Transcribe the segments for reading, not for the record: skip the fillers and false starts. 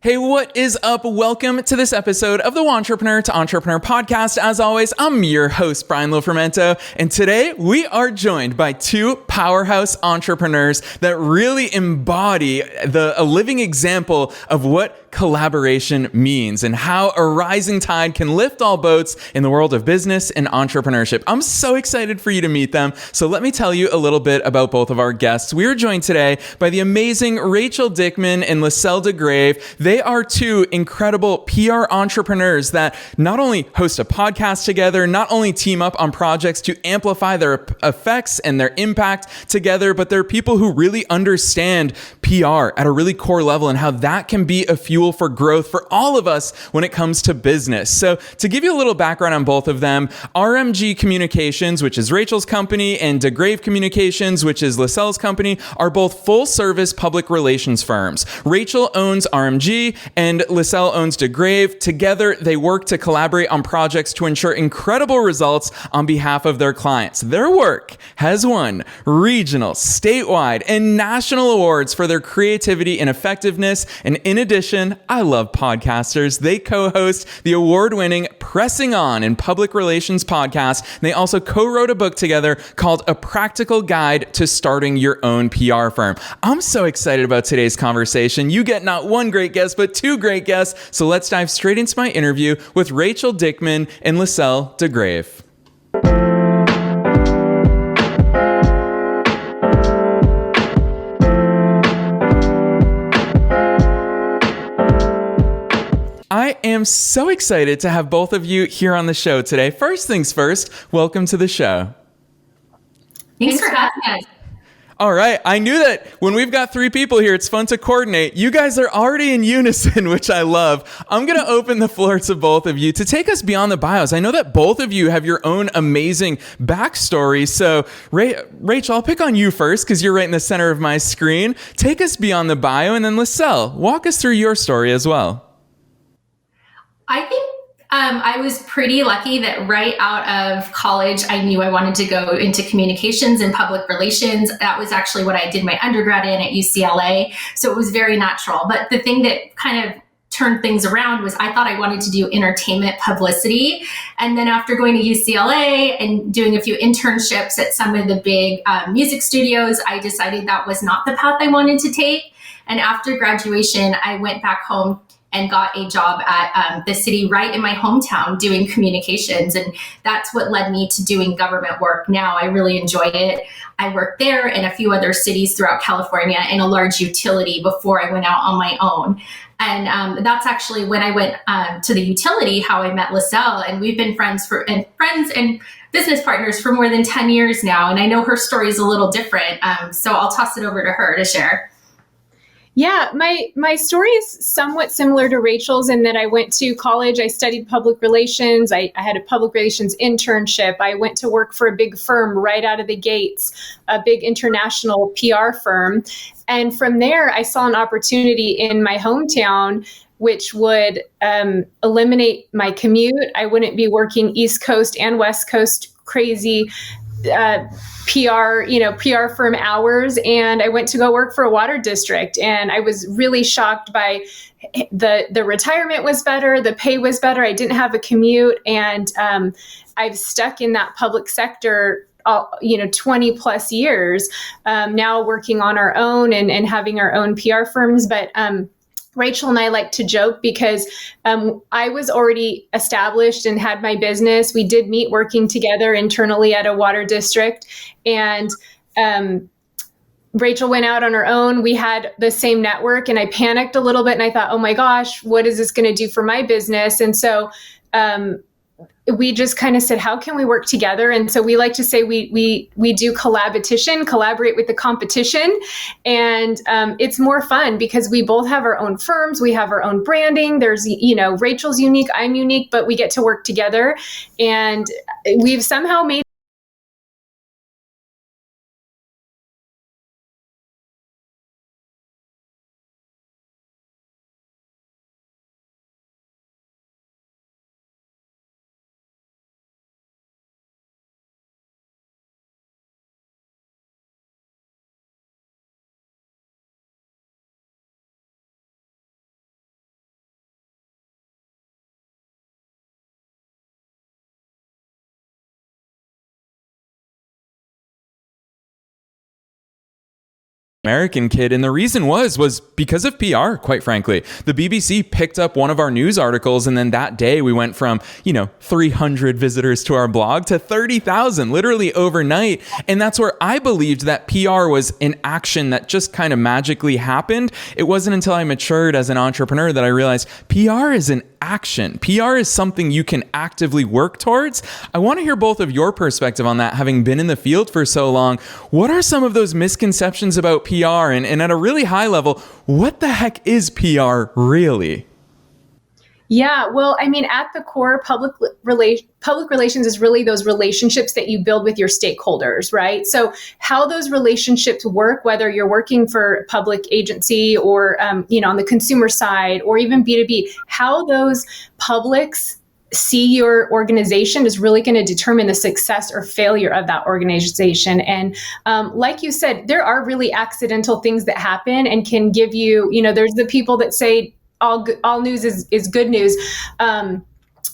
Hey, what is up? Welcome to this episode of the Wantrepreneur to Entrepreneur podcast. As always, I'm your host, Brian Lofermento, and today we are joined by two powerhouse entrepreneurs that really embody a living example of what collaboration means and how a rising tide can lift all boats in the world of business and entrepreneurship. I'm so excited for you to meet them. So let me tell you a little bit about both of our guests. We are joined today by the amazing Rachel Dickman and Liselle DeGrave. They are two incredible PR entrepreneurs that not only host a podcast together, not only team up on projects to amplify their effects and their impact together, but they're people who really understand PR at a really core level and how that can be a fuel for growth for all of us when it comes to business. So to give you a little background on both of them, RMG Communications, which is Rachel's company, and DeGrave Communications, which is Liselle's company, are both full-service public relations firms. Rachel owns RMG and Liselle owns DeGrave. Together, they work to collaborate on projects to ensure incredible results on behalf of their clients. Their work has won regional, statewide, and national awards for their creativity and effectiveness. And in addition, I love podcasters. They co-host the award-winning Pressing On in Public Relations podcast. They also co-wrote a book together called A Practical Guide to Starting Your Own PR Firm. I'm so excited about today's conversation. You get not one great guest, but two great guests. So let's dive straight into my interview with Rachel Dickman and Liselle DeGrave. I am so excited to have both of you here on the show today. First things first, welcome to the show. Thanks for having us. All right. I knew that when we've got three people here, it's fun to coordinate. You guys are already in unison, which I love. I'm going to open the floor to both of you to take us beyond the bios. I know that both of you have your own amazing backstory. So Rachel, I'll pick on you first because you're right in the center of my screen. Take us beyond the bio, and then Liselle, walk us through your story as well. I think I was pretty lucky that right out of college, I knew I wanted to go into communications and public relations. That was actually what I did my undergrad in at UCLA. So it was very natural. But the thing that kind of turned things around was I thought I wanted to do entertainment publicity. And then after going to UCLA and doing a few internships at some of the big music studios, I decided that was not the path I wanted to take. And after graduation, I went back home and got a job at the city right in my hometown doing communications. And that's what led me to doing government work. Now I really enjoy it. I worked there and a few other cities throughout California in a large utility before I went out on my own. And that's actually when I went to the utility, how I met Liselle. And we've been friends and business partners for more than 10 years now. And I know her story is a little different. So I'll toss it over to her to share. Yeah, my story is somewhat similar to Rachel's in that I went to college, I studied public relations, I had a public relations internship, I went to work for a big firm right out of the gates, a big international PR firm. And from there, I saw an opportunity in my hometown which would eliminate my commute. I wouldn't be working East Coast and West Coast crazy PR firm hours. And I went to go work for a water district. And I was really shocked by the retirement was better. The pay was better. I didn't have a commute. And I've stuck in that public sector 20 plus years, now working on our own and having our own PR firms. But Rachel and I like to joke because I was already established and had my business. We did meet working together internally at a water district. And Rachel went out on her own. We had the same network and I panicked a little bit and I thought, oh my gosh, what is this going to do for my business? And so we just kind of said, how can we work together? And so we like to say we do collabetition, collaborate with the competition. And it's more fun because we both have our own firms. We have our own branding. There's, Rachel's unique, I'm unique, but we get to work together. And we've somehow made American kid, and the reason was because of PR, quite frankly. The BBC picked up one of our news articles, and then that day we went from 300 visitors to our blog to 30,000 literally overnight. And that's where I believed that PR was an action that just kind of magically happened. It wasn't until I matured as an entrepreneur that I realized PR is an action. PR is something you can actively work towards. I want to hear both of your perspective on that, having been in the field for so long. What are some of those misconceptions about PR? And at a really high level, what the heck is PR really? Yeah, well, I mean, at the core, public relations is really those relationships that you build with your stakeholders, right? So how those relationships work, whether you're working for a public agency or, on the consumer side or even B2B, how those publics see your organization is really going to determine the success or failure of that organization. And like you said, there are really accidental things that happen and can give you, there's the people that say, all news is good news.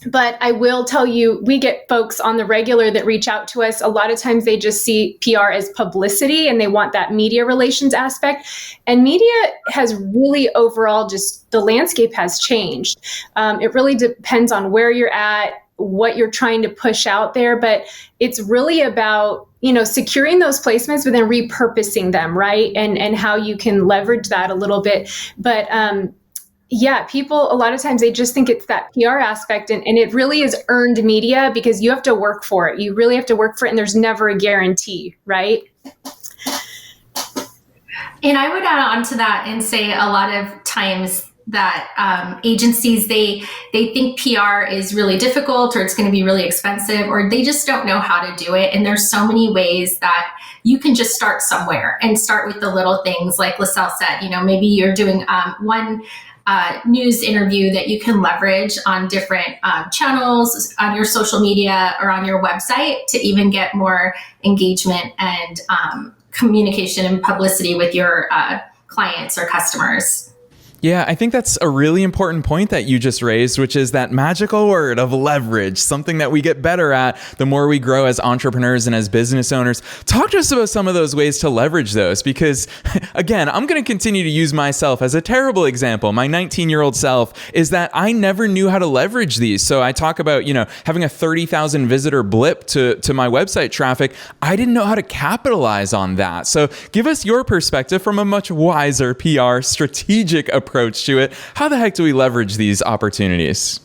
But I will tell you, we get folks on the regular that reach out to us. A lot of times they just see PR as publicity and they want that media relations aspect. And media has really overall just the landscape has changed. It really depends on where you're at, what you're trying to push out there. But it's really about securing those placements, but then repurposing them, right? And how you can leverage that a little bit. But yeah, people, a lot of times they just think it's that PR aspect and it really is earned media because you have to work for it. You really have to work for it and there's never a guarantee, right? And I would add on to that and say a lot of times that agencies, they think PR is really difficult or it's going to be really expensive or they just don't know how to do it. And there's so many ways that you can just start somewhere and start with the little things like Liselle said, maybe you're doing one news interview that you can leverage on different channels on your social media or on your website to even get more engagement and communication and publicity with your clients or customers. Yeah, I think that's a really important point that you just raised, which is that magical word of leverage, something that we get better at the more we grow as entrepreneurs and as business owners. Talk to us about some of those ways to leverage those, because again, I'm going to continue to use myself as a terrible example. My 19-year-old self is that I never knew how to leverage these. So I talk about, having a 30,000 visitor blip to my website traffic. I didn't know how to capitalize on that. So give us your perspective from a much wiser PR strategic approach to it. How the heck do we leverage these opportunities?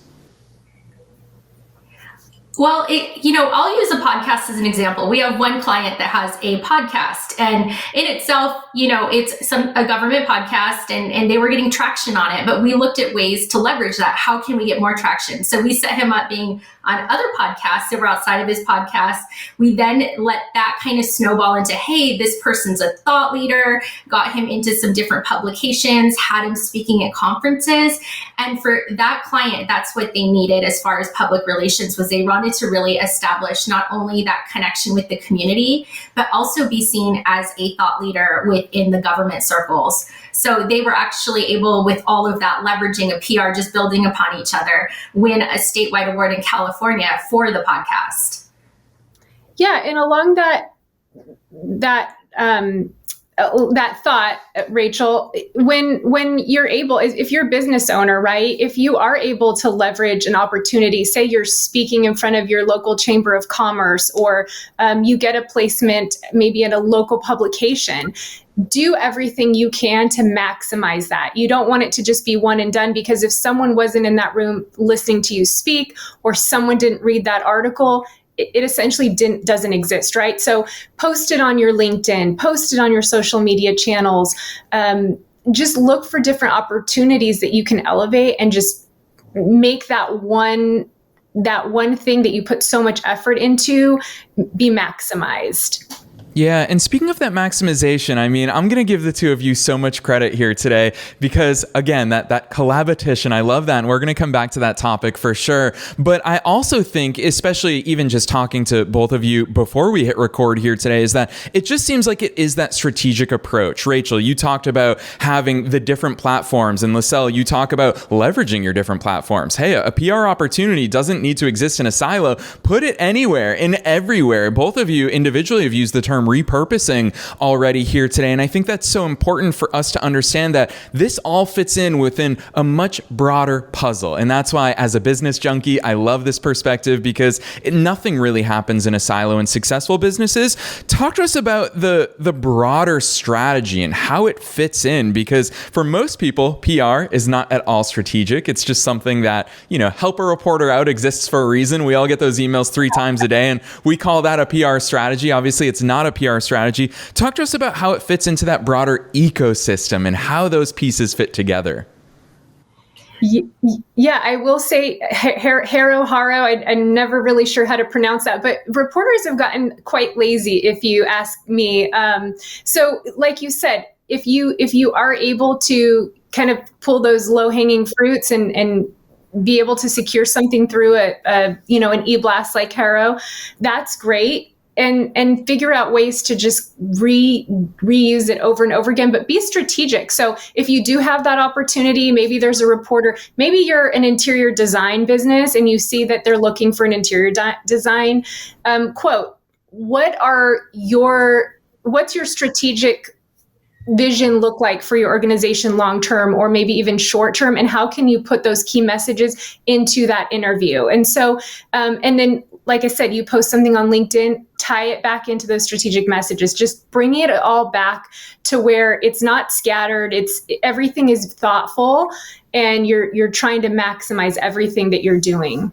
Well, I'll use a podcast as an example. We have one client that has a podcast, and in itself, it's a government podcast, and they were getting traction on it. But we looked at ways to leverage that. How can we get more traction? So we set him up being on other podcasts that were outside of his podcast. We then let that kind of snowball into, hey, this person's a thought leader, got him into some different publications, had him speaking at conferences. And for that client, that's what they needed as far as public relations was they wanted to really establish not only that connection with the community, but also be seen as a thought leader within the government circles. So they were actually able, with all of that leveraging of PR, just building upon each other, win a statewide award in California for the podcast. Yeah, and along that thought, Rachel, when you're able, if you're a business owner, right? If you are able to leverage an opportunity, say you're speaking in front of your local chamber of commerce, or you get a placement maybe at a local publication, do everything you can to maximize that. You don't want it to just be one and done, because if someone wasn't in that room listening to you speak, or someone didn't read that article, it essentially doesn't exist, right? So post it on your LinkedIn, post it on your social media channels. Just look for different opportunities that you can elevate and just make that one thing that you put so much effort into be maximized. Yeah, and speaking of that maximization, I mean, I'm going to give the two of you so much credit here today because, again, that collabetition, I love that, and we're going to come back to that topic for sure. But I also think, especially even just talking to both of you before we hit record here today, is that it just seems like it is that strategic approach. Rachel, you talked about having the different platforms, and Liselle, you talk about leveraging your different platforms. Hey, a PR opportunity doesn't need to exist in a silo. Put it anywhere and everywhere. Both of you individually have used the term repurposing already here today. And I think that's so important for us to understand that this all fits in within a much broader puzzle. And that's why, as a business junkie, I love this perspective, because nothing really happens in a silo in successful businesses. Talk to us about the broader strategy and how it fits in, because for most people, PR is not at all strategic. It's just something that, help a reporter out exists for a reason. We all get those emails 3 times a day, and we call that a PR strategy. Obviously, it's not a PR strategy. Talk to us about how it fits into that broader ecosystem and how those pieces fit together. Yeah, I will say Haro, I'm never really sure how to pronounce that, but reporters have gotten quite lazy, if you ask me. So like you said, if you are able to kind of pull those low-hanging fruits and be able to secure something through an e-blast like Haro, that's great. And figure out ways to just reuse it over and over again, but be strategic. So if you do have that opportunity, maybe there's a reporter, maybe you're an interior design business and you see that they're looking for an interior design quote. What's your strategic vision look like for your organization long-term, or maybe even short-term, and how can you put those key messages into that interview? And so, and then, like I said, you post something on LinkedIn, tie it back into those strategic messages, just bringing it all back to where it's not scattered. Everything is thoughtful, and you're trying to maximize everything that you're doing.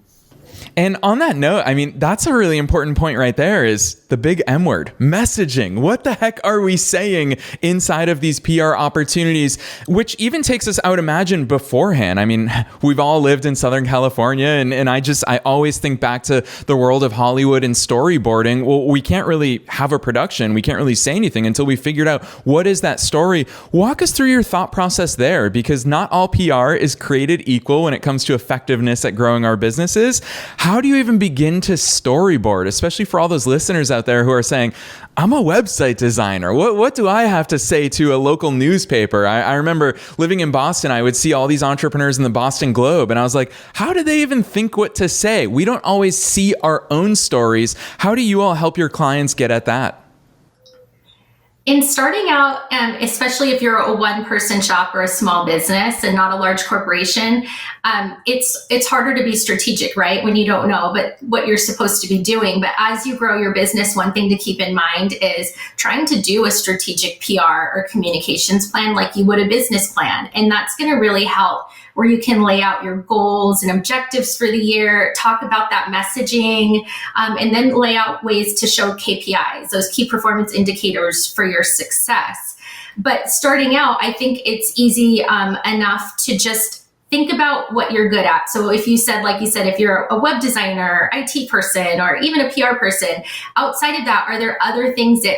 And on that note, I mean, that's a really important point right there, is the big M word, messaging. What the heck are we saying inside of these PR opportunities, which even takes us out, imagine, beforehand. I mean, we've all lived in Southern California, and I always think back to the world of Hollywood and storyboarding. Well, we can't really have a production. We can't really say anything until we figured out what is that story. Walk us through your thought process there, because not all PR is created equal when it comes to effectiveness at growing our businesses. How do you even begin to storyboard, especially for all those listeners out there who are saying, I'm a website designer. What do I have to say to a local newspaper? I remember living in Boston, I would see all these entrepreneurs in the Boston Globe, and I was like, how do they even think what to say? We don't always see our own stories. How do you all help your clients get at that? In starting out, especially if you're a one-person shop or a small business and not a large corporation, it's harder to be strategic, right? When you don't know but what you're supposed to be doing. But as you grow your business, one thing to keep in mind is trying to do a strategic PR or communications plan like you would a business plan. And that's going to really help, where you can lay out your goals and objectives for the year, talk about that messaging, and then lay out ways to show KPIs, those key performance indicators for your success. But starting out, I think it's easy enough to just think about what you're good at. So if you said, like you said, if you're a web designer, IT person, or even a PR person, outside of that, are there other things that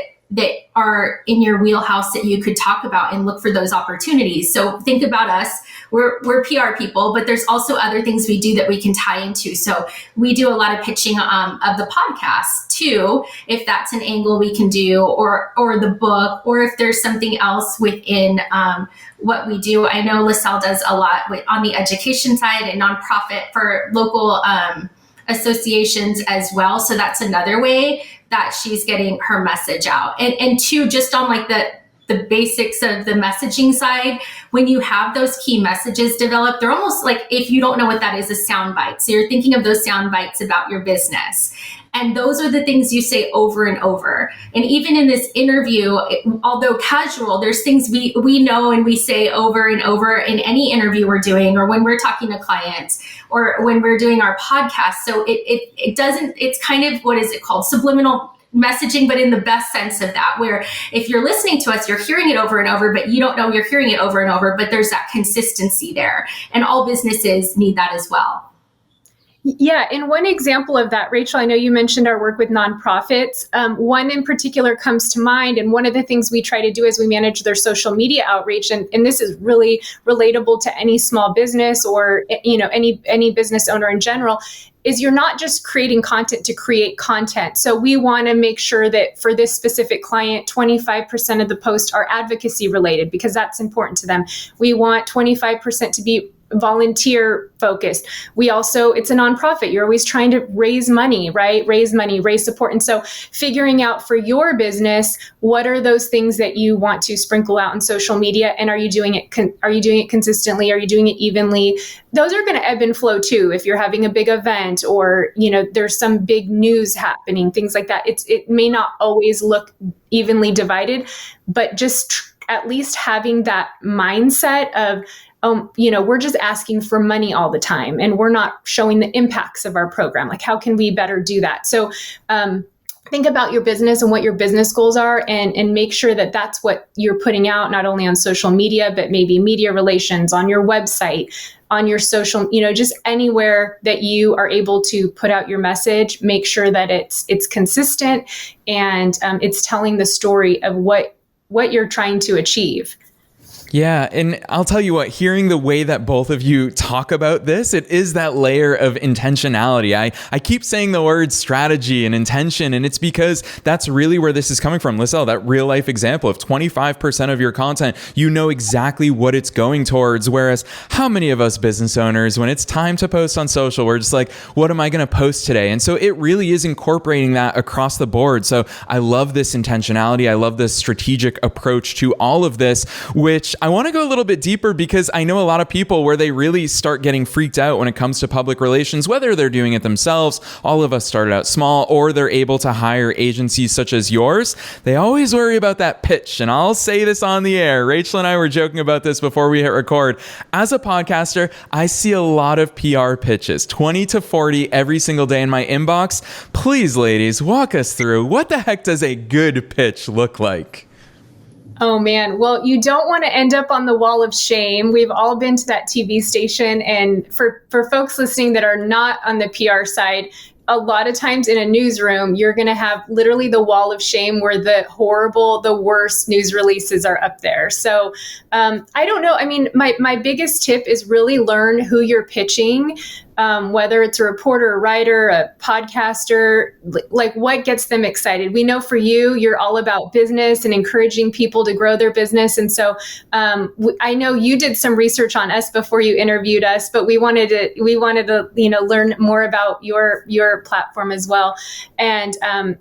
are in your wheelhouse that you could talk about and look for those opportunities? So think about us. We're PR people, but there's also other things we do that we can tie into. So we do a lot of pitching of the podcast too, if that's an angle we can do, or the book, or if there's something else within what we do. I know Liselle does a lot on the education side and nonprofit for local associations as well. So that's another way that she's getting her message out. And two, just on like the basics of the messaging side, when you have those key messages developed, they're almost like, if you don't know what that is, a sound bite. So you're thinking of those sound bites about your business. And those are the things you say over and over. And even in this interview, although casual, there's things we know and we say over and over in any interview we're doing, or when we're talking to clients, or when we're doing our podcast. So it's kind of, what is it called? Subliminal messaging, but in the best sense of that, where if you're listening to us, you're hearing it over and over, but you don't know you're hearing it over and over, but there's that consistency there. And all businesses need that as well. Yeah. And one example of that, Rachel, I know you mentioned our work with nonprofits. One in particular comes to mind. And one of the things we try to do is we manage their social media outreach. And this is really relatable to any small business, or, any business owner in general, is you're not just creating content to create content. So we want to make sure that for this specific client, 25% of the posts are advocacy related, because that's important to them. We want 25% to be volunteer focused. It's a nonprofit. You're always trying to raise money, right? Raise money, raise support. And so figuring out for your business, what are those things that you want to sprinkle out on social media? And are you doing it consistently? Are you doing it evenly? Those are going to ebb and flow too. If you're having a big event or, there's some big news happening, things like that. It may not always look evenly divided, but just at least having that mindset of, we're just asking for money all the time and we're not showing the impacts of our program. Like, how can we better do that? So, think about your business and what your business goals are and make sure that that's what you're putting out, not only on social media, but maybe media relations, on your website, on your social, just anywhere that you are able to put out your message. Make sure that it's consistent and it's telling the story of what you're trying to achieve. Yeah. And I'll tell you what, hearing the way that both of you talk about this, it is that layer of intentionality. I keep saying the word strategy and intention, and it's because that's really where this is coming from. Liselle, that real life example of 25% of your content, you know exactly what it's going towards. Whereas how many of us business owners, when it's time to post on social, we're just like, what am I going to post today? And so it really is incorporating that across the board. So I love this intentionality. I love this strategic approach to all of this, which I want to go a little bit deeper because I know a lot of people where they really start getting freaked out when it comes to public relations, whether they're doing it themselves, all of us started out small, or they're able to hire agencies such as yours. They always worry about that pitch. And I'll say this on the air. Rachel and I were joking about this before we hit record. As a podcaster, I see a lot of PR pitches, 20 to 40 every single day in my inbox. Please, ladies, walk us through. What the heck does a good pitch look like? Oh man. Well, you don't want to end up on the wall of shame. We've all been to that TV station. And for folks listening that are not on the PR side, a lot of times in a newsroom, you're going to have literally the wall of shame where the worst news releases are up there. So I don't know. I mean, my biggest tip is really learn who you're pitching. Whether it's a reporter, a writer, a podcaster, like what gets them excited. We know for you, you're all about business and encouraging people to grow their business. And so I know you did some research on us before you interviewed us, but we wanted to learn more about your platform as well. And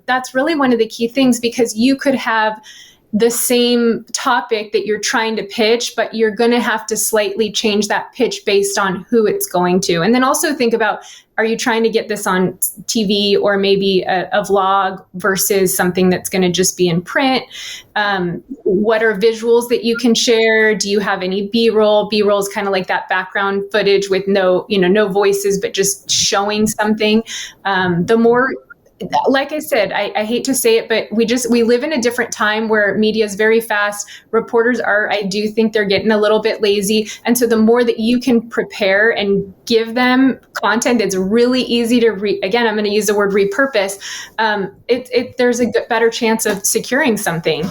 that's really one of the key things, because you could have the same topic that you're trying to pitch, but you're going to have to slightly change that pitch based on who it's going to. And then also think about, are you trying to get this on TV or maybe a vlog versus something that's going to just be in print? What are visuals that you can share? Do you have any B-roll? B-roll is kind of like that background footage with no voices, but just showing something. Like I said, I hate to say it, but we live in a different time where media is very fast. Reporters I do think they're getting a little bit lazy. And so the more that you can prepare and give them content that's really easy to again, I'm going to use the word repurpose. There's a better chance of securing something.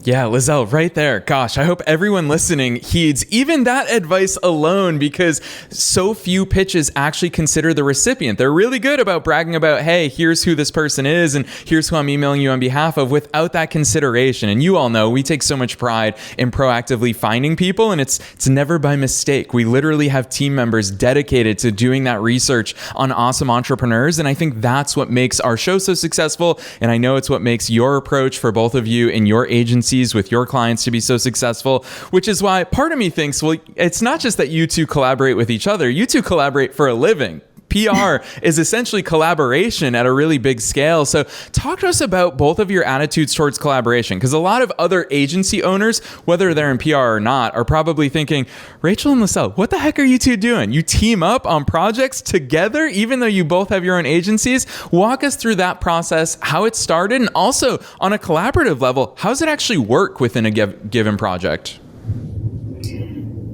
Yeah, Liselle, right there. Gosh, I hope everyone listening heeds even that advice alone, because so few pitches actually consider the recipient. They're really good about bragging about, hey, here's who this person is and here's who I'm emailing you on behalf of, without that consideration. And you all know we take so much pride in proactively finding people, and it's never by mistake. We literally have team members dedicated to doing that research on awesome entrepreneurs. And I think that's what makes our show so successful. And I know it's what makes your approach for both of you in your agency with your clients to be so successful, which is why part of me thinks, well, it's not just that you two collaborate with each other, you two collaborate for a living. PR is essentially collaboration at a really big scale. So talk to us about both of your attitudes towards collaboration, because a lot of other agency owners, whether they're in PR or not, are probably thinking, Rachel and Liselle, what the heck are you two doing? You team up on projects together, even though you both have your own agencies. Walk us through that process, how it started, and also on a collaborative level, how does it actually work within a given project?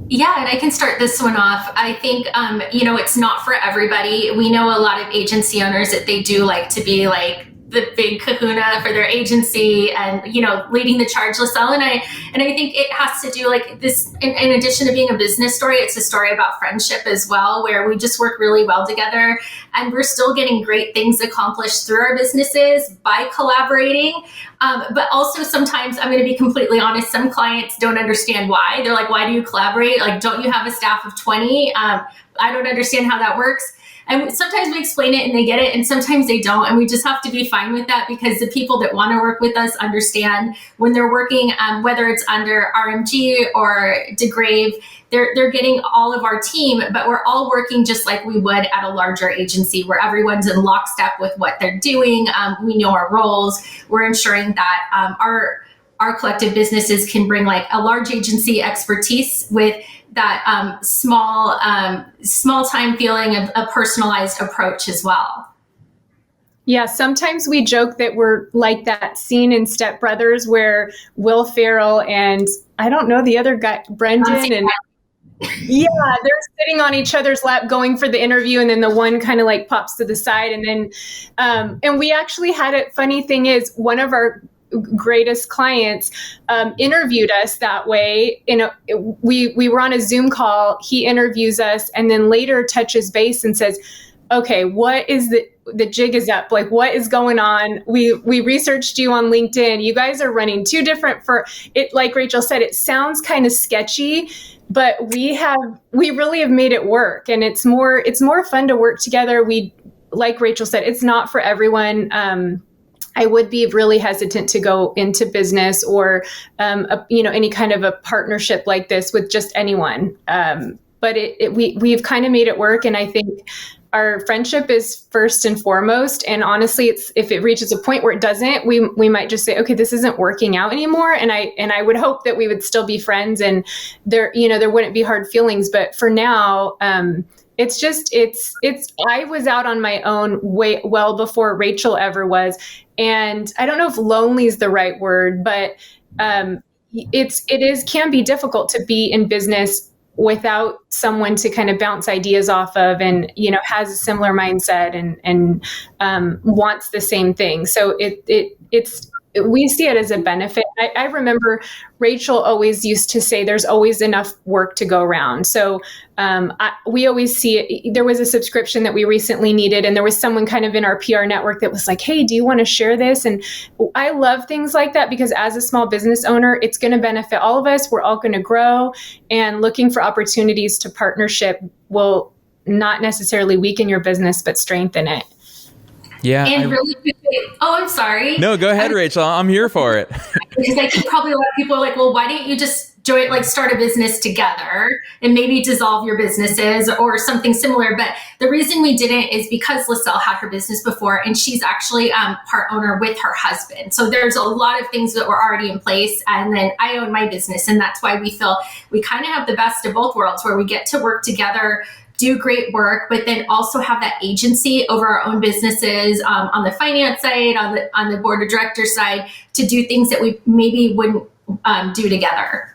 Yeah, and I can start this one off. I think, it's not for everybody. We know a lot of agency owners that they do like to be like the big kahuna for their agency and, leading the charge, Liselle. And I think it has to do like this, in addition to being a business story, it's a story about friendship as well, where we just work really well together and we're still getting great things accomplished through our businesses by collaborating. But also sometimes, I'm going to be completely honest, some clients don't understand why. They're like, why do you collaborate? Like, don't you have a staff of 20? I don't understand how that works. And sometimes we explain it and they get it, and sometimes they don't. And we just have to be fine with that, because the people that want to work with us understand when they're working, whether it's under RMG or DeGrave, they're getting all of our team, but we're all working just like we would at a larger agency where everyone's in lockstep with what they're doing. We know our roles. We're ensuring that our collective businesses can bring like a large agency expertise with that small time feeling of a personalized approach as well. Yeah, sometimes we joke that we're like that scene in Step Brothers where Will Ferrell and I don't know the other guy, Brendan, and yeah, they're sitting on each other's lap going for the interview, and then the one kind of like pops to the side, and then and we actually had a funny thing is one of our greatest clients interviewed us that way. We were on a Zoom call. He interviews us and then later touches base and says, okay, what is the jig is up? Like, what is going on? We researched you on LinkedIn. You guys are running two different for it. Like Rachel said, it sounds kind of sketchy, but we really have made it work. And it's more fun to work together. Like Rachel said, it's not for everyone. I would be really hesitant to go into business or, any kind of a partnership like this with just anyone. But we've kind of made it work. And I think our friendship is first and foremost. And honestly, if it reaches a point where it doesn't, we might just say, okay, this isn't working out anymore. And I would hope that we would still be friends and there wouldn't be hard feelings. But for now, I was out on my own way well before Rachel ever was. And I don't know if lonely is the right word, but it can be difficult to be in business without someone to kind of bounce ideas off of and, has a similar mindset and wants the same thing. So we see it as a benefit. I remember Rachel always used to say there's always enough work to go around. So we always see it. There was a subscription that we recently needed, and there was someone kind of in our PR network that was like, hey, do you want to share this? And I love things like that because as a small business owner, it's going to benefit all of us. We're all going to grow, and looking for opportunities to partnership will not necessarily weaken your business, but strengthen it. Yeah. And really quickly, I'm sorry. No, go ahead, Rachel. I'm here for it. Because I think probably a lot of people are like, well, why don't you just start a business together and maybe dissolve your businesses or something similar? But the reason we didn't is because Liselle had her business before, and she's actually part owner with her husband. So there's a lot of things that were already in place. And then I own my business. And that's why we feel we kind of have the best of both worlds, where we get to work together, do great work, but then also have that agency over our own businesses on the finance side, on the board of directors side, to do things that we maybe wouldn't do together.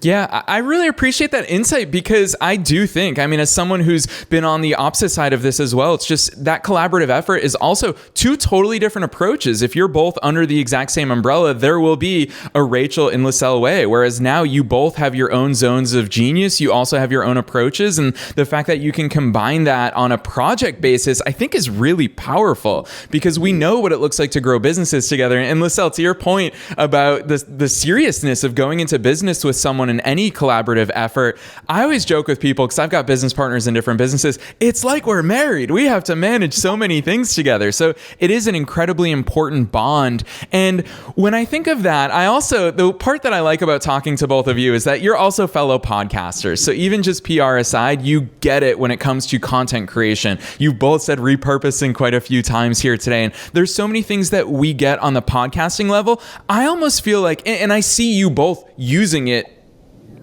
Yeah, I really appreciate that insight, because I do think, as someone who's been on the opposite side of this as well, it's just that collaborative effort is also two totally different approaches. If you're both under the exact same umbrella, there will be a Rachel and Liselle way, whereas now you both have your own zones of genius. You also have your own approaches, and the fact that you can combine that on a project basis, I think is really powerful, because we know what it looks like to grow businesses together. And Liselle, to your point about the seriousness of going into business with someone in any collaborative effort, I always joke with people, because I've got business partners in different businesses, it's like we're married. We have to manage so many things together. So it is an incredibly important bond. And when I think of that, the part that I like about talking to both of you is that you're also fellow podcasters. So even just PR aside, you get it when it comes to content creation. You've both said repurposing quite a few times here today. And there's so many things that we get on the podcasting level. I almost feel like, and I see you both using it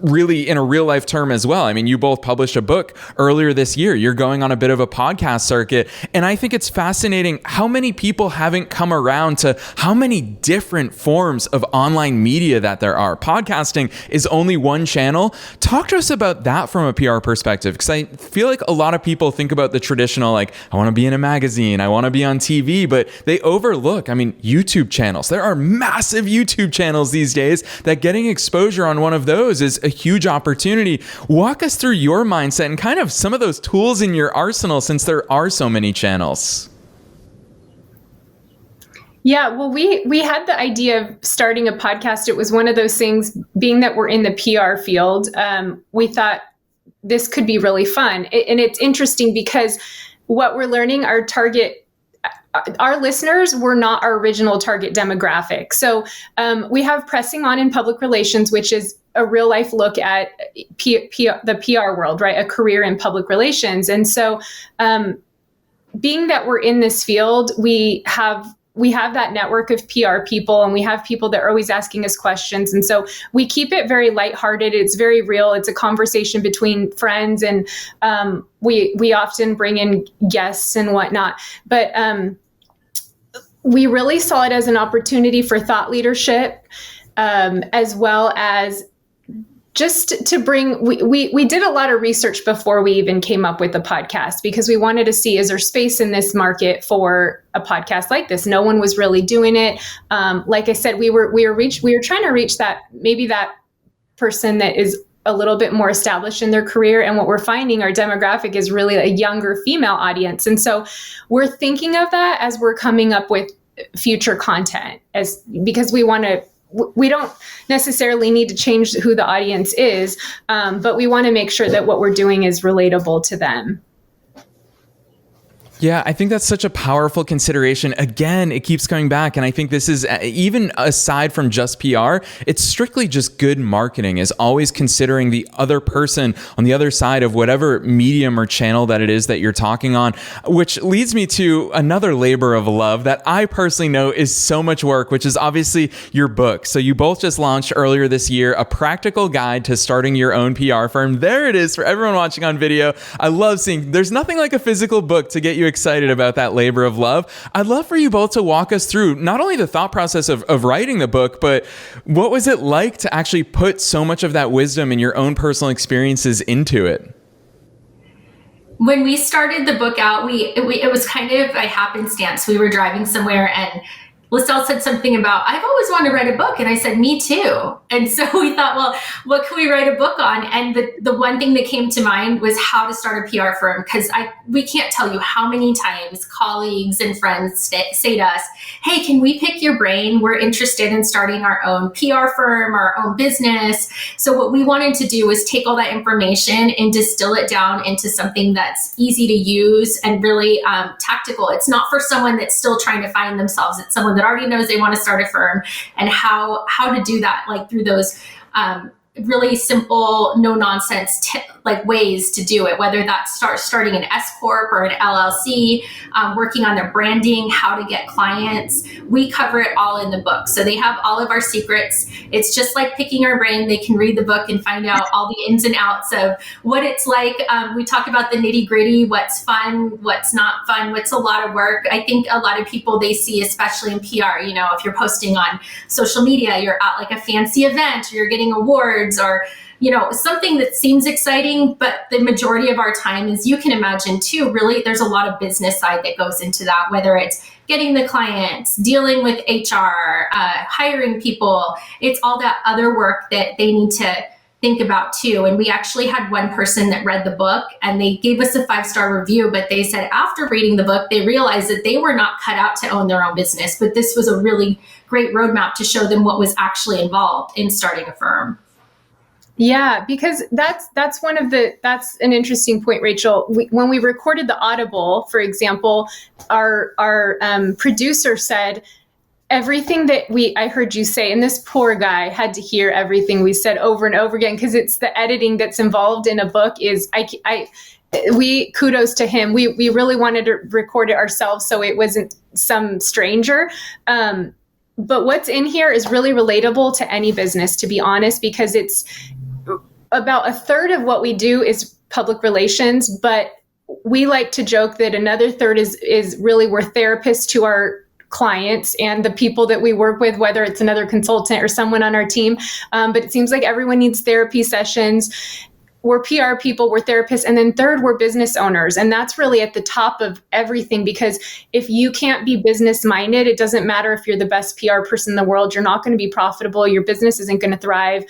really in a real life term as well. I mean, you both published a book earlier this year. You're going on a bit of a podcast circuit. And I think it's fascinating how many people haven't come around to how many different forms of online media that there are. Podcasting is only one channel. Talk to us about that from a PR perspective, because I feel like a lot of people think about the traditional, like, I want to be in a magazine, I want to be on TV, but they overlook, YouTube channels. There are massive YouTube channels these days that getting exposure on one of those is a huge opportunity. Walk us through your mindset and kind of some of those tools in your arsenal, since there are so many channels. Yeah, well, we had the idea of starting a podcast. It was one of those things, being that we're in the PR field, we thought this could be really fun. And it's interesting because what we're learning, our listeners were not our original target demographic. So we have Pressing On in Public Relations, which is a real life look at the PR world, right? A career in public relations. And so being that we're in this field, we have that network of PR people, and we have people that are always asking us questions. And so we keep it very lighthearted. It's very real. It's a conversation between friends, and we often bring in guests and whatnot. But we really saw it as an opportunity for thought leadership, as well as just to bring, we did a lot of research before we even came up with the podcast, because we wanted to see, is there space in this market for a podcast like this? No one was really doing it. Like I said, we were trying to reach that person that is a little bit more established in their career. And what we're finding, our demographic is really a younger female audience. And so we're thinking of that as we're coming up with future content, because we don't necessarily need to change who the audience is, but we want to make sure that what we're doing is relatable to them. Yeah, I think that's such a powerful consideration. Again, it keeps coming back. And I think this is, even aside from just PR, it's strictly just good marketing, is always considering the other person on the other side of whatever medium or channel that it is that you're talking on, which leads me to another labor of love that I personally know is so much work, which is obviously your book. So you both just launched earlier this year, A Practical Guide to Starting Your Own PR Firm. There it is for everyone watching on video. I love seeing, there's nothing like a physical book to get you excited about that labor of love. I'd love for you both to walk us through not only the thought process of writing the book, but what was it like to actually put so much of that wisdom and your own personal experiences into it? When we started the book out, it was kind of a happenstance. We were driving somewhere and Liselle said something about, I've always wanted to write a book. And I said, me too. And so we thought, well, what can we write a book on? And the one thing that came to mind was how to start a PR firm. Because we can't tell you how many times colleagues and friends say to us, hey, can we pick your brain? We're interested in starting our own PR firm, our own business. So what we wanted to do was take all that information and distill it down into something that's easy to use and really tactical. It's not for someone that's still trying to find themselves. It's someone that already knows they want to start a firm, and how to do that, like through those really simple, no nonsense ways to do it, whether that's starting an S Corp or an LLC, working on their branding, how to get clients. We cover it all in the book. So they have all of our secrets. It's just like picking our brain. They can read the book and find out all the ins and outs of what it's like. We talk about the nitty gritty, what's fun, what's not fun, what's a lot of work. I think a lot of people, they see, especially in PR, if you're posting on social media, you're at like a fancy event, or you're getting awards, or something that seems exciting, but the majority of our time, as you can imagine too, really, there's a lot of business side that goes into that, whether it's getting the clients, dealing with HR, hiring people. It's all that other work that they need to think about too. And we actually had one person that read the book and they gave us a 5-star review, but they said after reading the book, they realized that they were not cut out to own their own business, but this was a really great roadmap to show them what was actually involved in starting a firm. Yeah, because that's an interesting point, Rachel. When we recorded the Audible, for example, our producer said everything that I heard you say, and this poor guy had to hear everything we said over and over again, because it's the editing that's involved in a book. We kudos to him. We really wanted to record it ourselves, so it wasn't some stranger. But what's in here is really relatable to any business, to be honest, because about a third of what we do is public relations, but we like to joke that another third is really we're therapists to our clients and the people that we work with, whether it's another consultant or someone on our team. But it seems like everyone needs therapy sessions. We're PR people, we're therapists. And then third, we're business owners. And that's really at the top of everything, because if you can't be business minded, it doesn't matter if you're the best PR person in the world, you're not going to be profitable. Your business isn't going to thrive.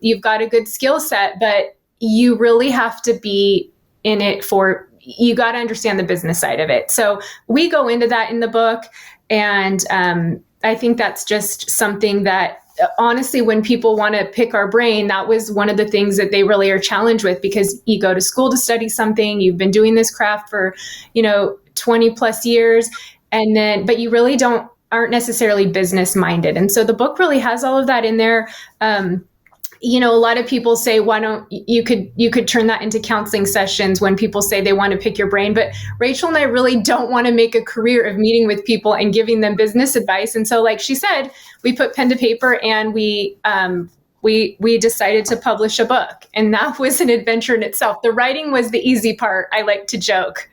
You've got a good skill set, but you really have to be in it you got to understand the business side of it. So we go into that in the book. And I think that's just something that, honestly, when people want to pick our brain, that was one of the things that they really are challenged with, because you go to school to study something, you've been doing this craft for, 20 plus years, and then, but you really aren't necessarily business minded. And so the book really has all of that in there. A lot of people say, why don't you could turn that into counseling sessions when people say they want to pick your brain. But Rachel and I really don't want to make a career of meeting with people and giving them business advice. And so, like she said, we put pen to paper and we decided to publish a book. And that was an adventure in itself. The writing was the easy part, I like to joke.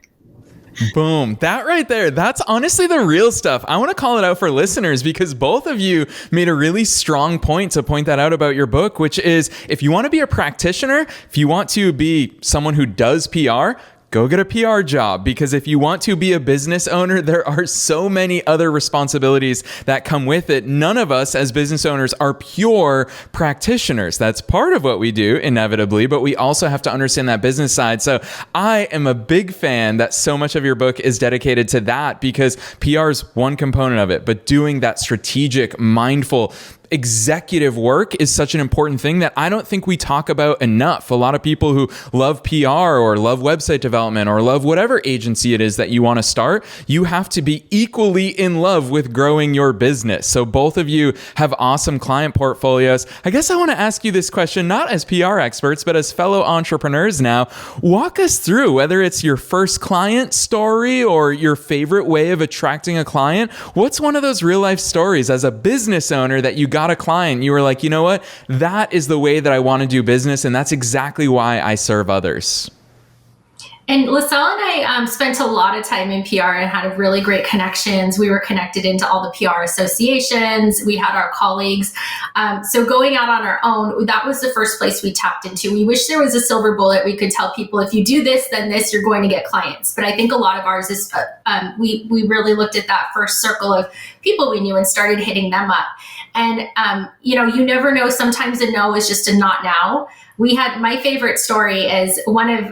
Boom. That right there. That's honestly the real stuff. I want to call it out for listeners, because both of you made a really strong point to point that out about your book, which is, if you want to be a practitioner, if you want to be someone who does PR, go get a PR job, because if you want to be a business owner, there are so many other responsibilities that come with it. None of us as business owners are pure practitioners. That's part of what we do inevitably, but we also have to understand that business side. So I am a big fan that so much of your book is dedicated to that, because PR is one component of it, but doing that strategic, mindful, executive work is such an important thing that I don't think we talk about enough. A lot of people who love PR or love website development or love whatever agency it is that you want to start, you have to be equally in love with growing your business. So both of you have awesome client portfolios. I guess I want to ask you this question, not as PR experts, but as fellow entrepreneurs now. Walk us through whether it's your first client story or your favorite way of attracting a client. What's one of those real life stories as a business owner that you got a client, you were like, you know what? That is the way that I want to do business, and that's exactly why I serve others. And Liselle and I spent a lot of time in PR and had really great connections. We were connected into all the PR associations. We had our colleagues. So going out on our own, that was the first place we tapped into. We wish there was a silver bullet. We could tell people, if you do this, then this, you're going to get clients. But I think a lot of ours is, we really looked at that first circle of people we knew and started hitting them up. And, you never know. Sometimes a no is just a not now. My favorite story is one of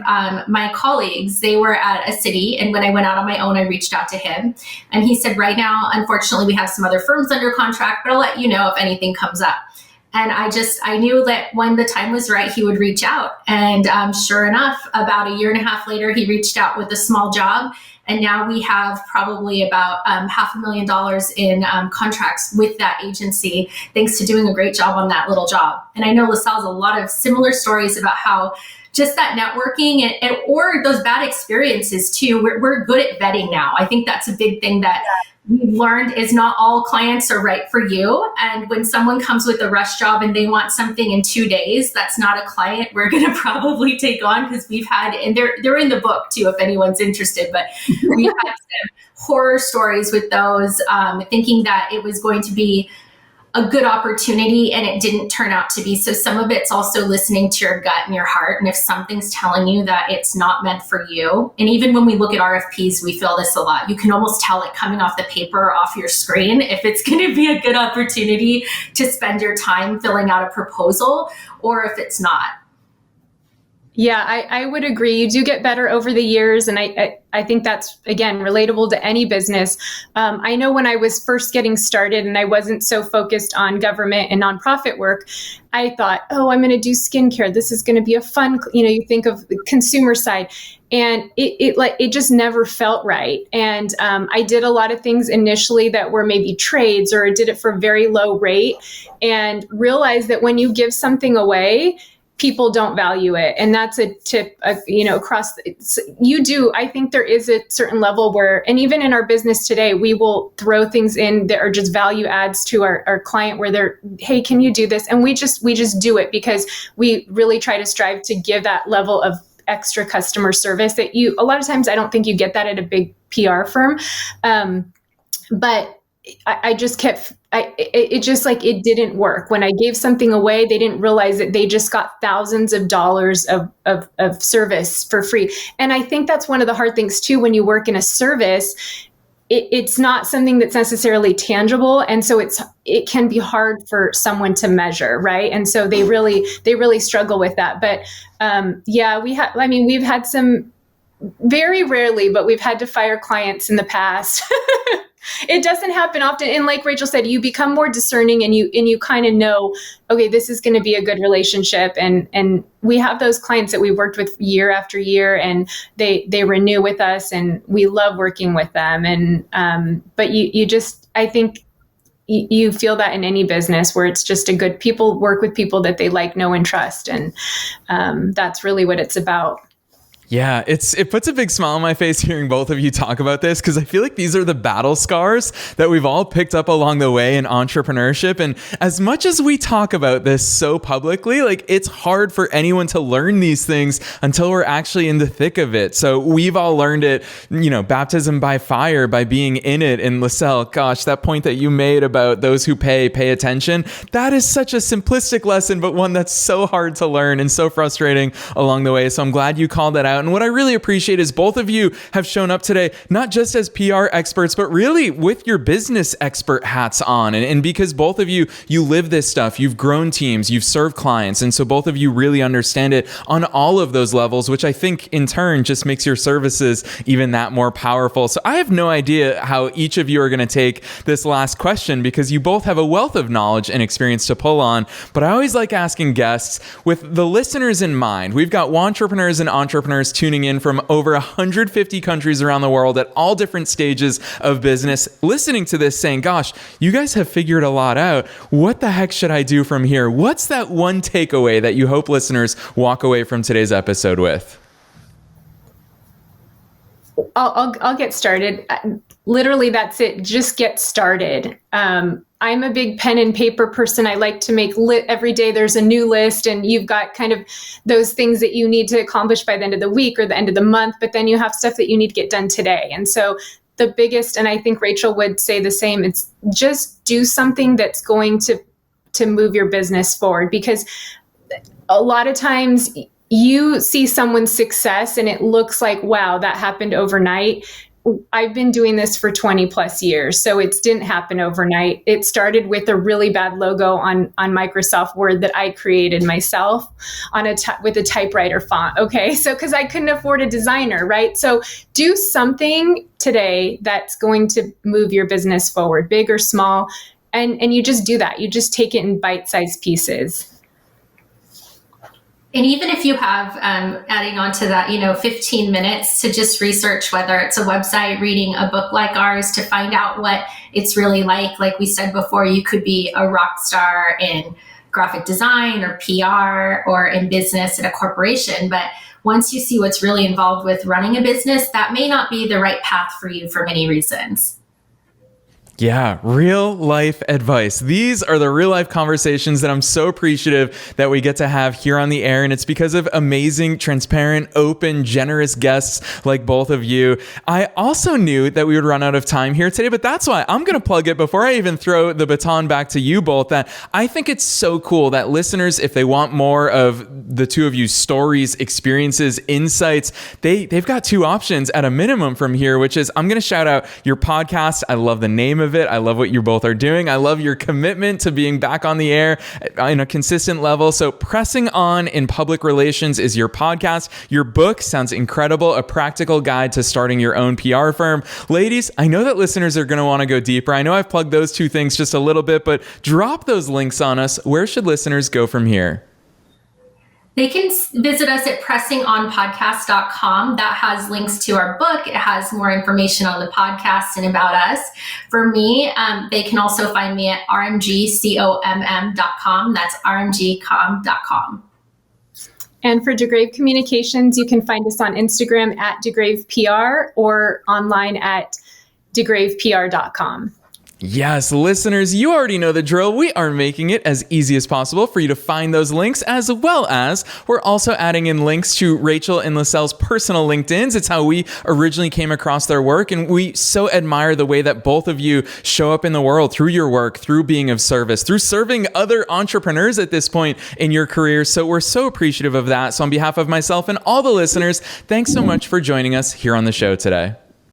my colleagues. They were at a city, and when I went out on my own, I reached out to him, and he said, right now, unfortunately, we have some other firms under contract, but I'll let you know if anything comes up. And I knew that when the time was right, he would reach out. And sure enough, about a year and a half later, he reached out with a small job. And now we have probably about $500,000 in contracts with that agency, thanks to doing a great job on that little job. And I know Liselle has a lot of similar stories about how just that networking or those bad experiences too. We're good at vetting now. I think that's a big thing that we've learned is not all clients are right for you. And when someone comes with a rush job and they want something in 2 days, that's not a client we're going to probably take on, because we've had, and they're in the book too, if anyone's interested, but we've had some horror stories with those, thinking that it was going to be a good opportunity and it didn't turn out to be. So some of it's also listening to your gut and your heart. And if something's telling you that it's not meant for you, and even when we look at RFPs, we feel this a lot. You can almost tell it coming off the paper or off your screen if it's going to be a good opportunity to spend your time filling out a proposal, or if it's not. Yeah, I would agree. You do get better over the years. And I think that's, again, relatable to any business. I know when I was first getting started and I wasn't so focused on government and nonprofit work, I thought, oh, I'm going to do skincare. This is going to be a fun, you think of the consumer side. And it just never felt right. And I did a lot of things initially that were maybe trades, or I did it for a very low rate, and realized that when you give something away, people don't value it. And that's a tip, across, I think there is a certain level where, and even in our business today, we will throw things in that are just value adds to our client where they're, hey, can you do this? And we just do it because we really try to strive to give that level of extra customer service that a lot of times I don't think you get that at a big PR firm. But I just kept, it didn't work. When I gave something away, they didn't realize that they just got thousands of dollars of service for free. And I think that's one of the hard things too, when you work in a service, it's not something that's necessarily tangible. And so it can be hard for someone to measure. Right. And so they really struggle with that. But we've had some, very rarely, but we've had to fire clients in the past. It doesn't happen often. And like Rachel said, you become more discerning and you kind of know, okay, this is going to be a good relationship. And we have those clients that we worked with year after year and they renew with us and we love working with them. And, but I think you feel that in any business where it's just people work with people that they like, know, and trust. And that's really what it's about. Yeah, it puts a big smile on my face hearing both of you talk about this, because I feel like these are the battle scars that we've all picked up along the way in entrepreneurship. And as much as we talk about this so publicly, like, it's hard for anyone to learn these things until we're actually in the thick of it. So we've all learned it, baptism by fire, by being in it. And Liselle, gosh, that point that you made about those who pay attention, that is such a simplistic lesson, but one that's so hard to learn and so frustrating along the way. So I'm glad you called that out. And what I really appreciate is both of you have shown up today, not just as PR experts, but really with your business expert hats on. And because both of you live this stuff, you've grown teams, you've served clients. And so both of you really understand it on all of those levels, which I think in turn just makes your services even that more powerful. So I have no idea how each of you are going to take this last question, because you both have a wealth of knowledge and experience to pull on. But I always like asking guests with the listeners in mind. We've got wantrepreneurs and entrepreneurs tuning in from over 150 countries around the world at all different stages of business, listening to this saying, gosh, you guys have figured a lot out. What the heck should I do from here? What's that one takeaway that you hope listeners walk away from today's episode with? I'll get started. Literally, that's it. Just get started. I'm a big pen and paper person. I like to make every day there's a new list, and you've got kind of those things that you need to accomplish by the end of the week or the end of the month, but then you have stuff that you need to get done today. And so the biggest, and I think Rachel would say the same, it's just do something that's going to move your business forward, because a lot of times you see someone's success and it looks like, wow, that happened overnight. I've been doing this for 20 plus years, so it didn't happen overnight. It started with a really bad logo on Microsoft Word that I created myself with a typewriter font. Okay, so because I couldn't afford a designer, right? So do something today that's going to move your business forward, big or small, and you just do that. You just take it in bite-sized pieces. And even if you have, adding on to that, 15 minutes to just research, whether it's a website, reading a book like ours to find out what it's really like we said before, you could be a rock star in graphic design or PR or in business at a corporation. But once you see what's really involved with running a business, that may not be the right path for you for many reasons. Yeah, real life advice. These are the real life conversations that I'm so appreciative that we get to have here on the air. And it's because of amazing, transparent, open, generous guests like both of you. I also knew that we would run out of time here today, but that's why I'm going to plug it before I even throw the baton back to you both, that I think it's so cool that listeners, if they want more of the two of you stories, experiences, insights, they've got two options at a minimum from here, which is I'm going to shout out your podcast. I love the name of it. I love what you both are doing. I love your commitment to being back on the air in a consistent level. So Pressing On in Public Relations is your podcast. Your book sounds incredible. A practical guide to starting your own PR firm. Ladies, I know that listeners are going to want to go deeper. I know I've plugged those two things just a little bit, but drop those links on us. Where should listeners go from here? They can visit us at pressingonpodcast.com. That has links to our book. It has more information on the podcast and about us. For me, they can also find me at rmgcomm.com. That's rmgcomm.com. And for DeGrave Communications, you can find us on Instagram at DeGravePR or online at DeGravePR.com. Yes, listeners, you already know the drill. We are making it as easy as possible for you to find those links, as well as we're also adding in links to Rachel and Liselle's personal LinkedIns. It's how we originally came across their work, and we so admire the way that both of you show up in the world through your work, through being of service, through serving other entrepreneurs at this point in your career. So we're so appreciative of that. So on behalf of myself and all the listeners, thanks so much for joining us here on the show today.